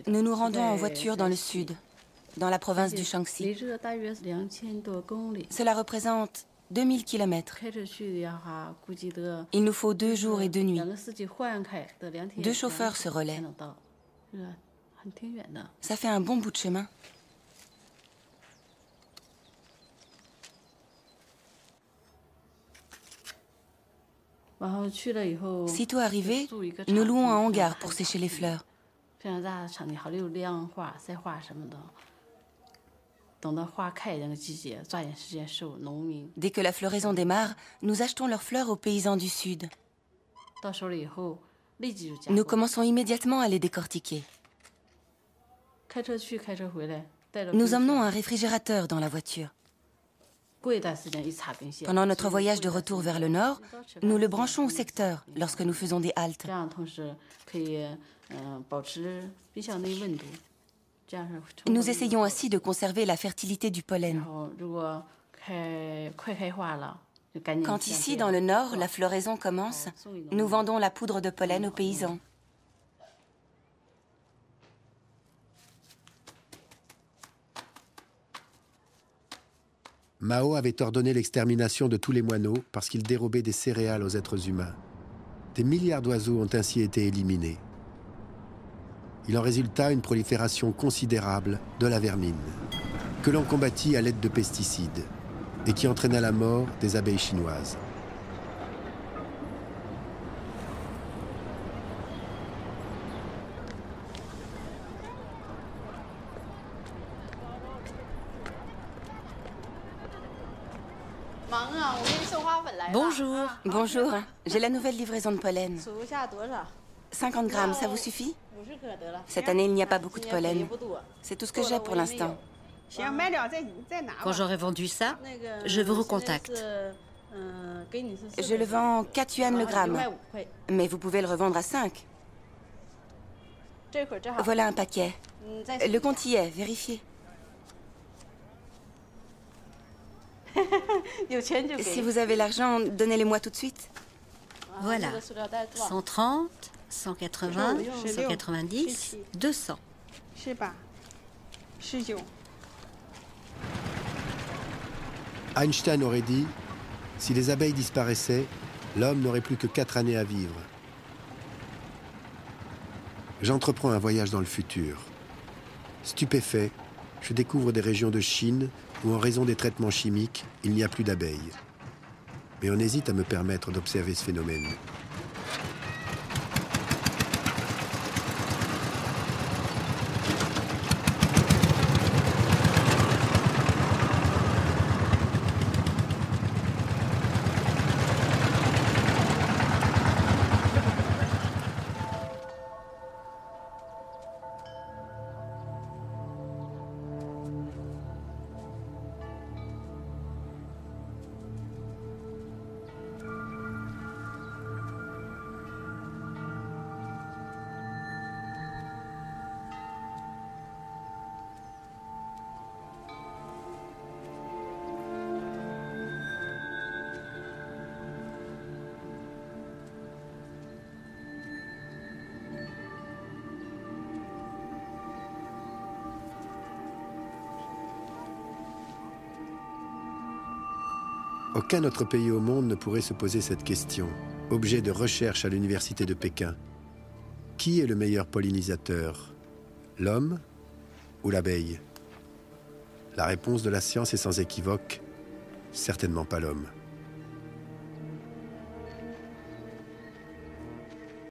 Nous nous rendons en voiture dans le sud, dans la province du Shaanxi. Cela représente 2000 km. Il nous faut 2 jours et 2 nuits. 2 chauffeurs se relaient. Ça fait un bon bout de chemin. Sitôt arrivés, nous louons un hangar pour sécher les fleurs. Dès que la floraison démarre, nous achetons leurs fleurs aux paysans du sud. Nous commençons immédiatement à les décortiquer. Nous emmenons un réfrigérateur dans la voiture. Pendant notre voyage de retour vers le nord, nous le branchons au secteur lorsque nous faisons des haltes. Nous essayons ainsi de conserver la fertilité du pollen. Quand ici, dans le nord, la floraison commence, nous vendons la poudre de pollen aux paysans. Mao avait ordonné l'extermination de tous les moineaux parce qu'ils dérobaient des céréales aux êtres humains. Des milliards d'oiseaux ont ainsi été éliminés. Il en résulta une prolifération considérable de la vermine, que l'on combattit à l'aide de pesticides et qui entraîna la mort des abeilles chinoises. Bonjour. Bonjour. J'ai la nouvelle livraison de pollen. 50 grammes, ça vous suffit? Cette année, il n'y a pas beaucoup de pollen. C'est tout ce que j'ai pour l'instant. Quand j'aurai vendu ça, je vous recontacte. Je le vends 4 yuan le gramme. Mais vous pouvez le revendre à 5. Voilà un paquet. Le compte y est, vérifiez. Si vous avez l'argent, donnez-les-moi tout de suite. Voilà. 130, 180, 190, 200. Einstein aurait dit « Si les abeilles disparaissaient, l'homme n'aurait plus que 4 années à vivre. » J'entreprends un voyage dans le futur. Stupéfait, je découvre des régions de Chine où, en raison des traitements chimiques, il n'y a plus d'abeilles. Mais on hésite à me permettre d'observer ce phénomène. Aucun autre pays au monde ne pourrait se poser cette question, objet de recherche à l'université de Pékin. Qui est le meilleur pollinisateur? L'homme ou l'abeille? La réponse de la science est sans équivoque, certainement pas l'homme.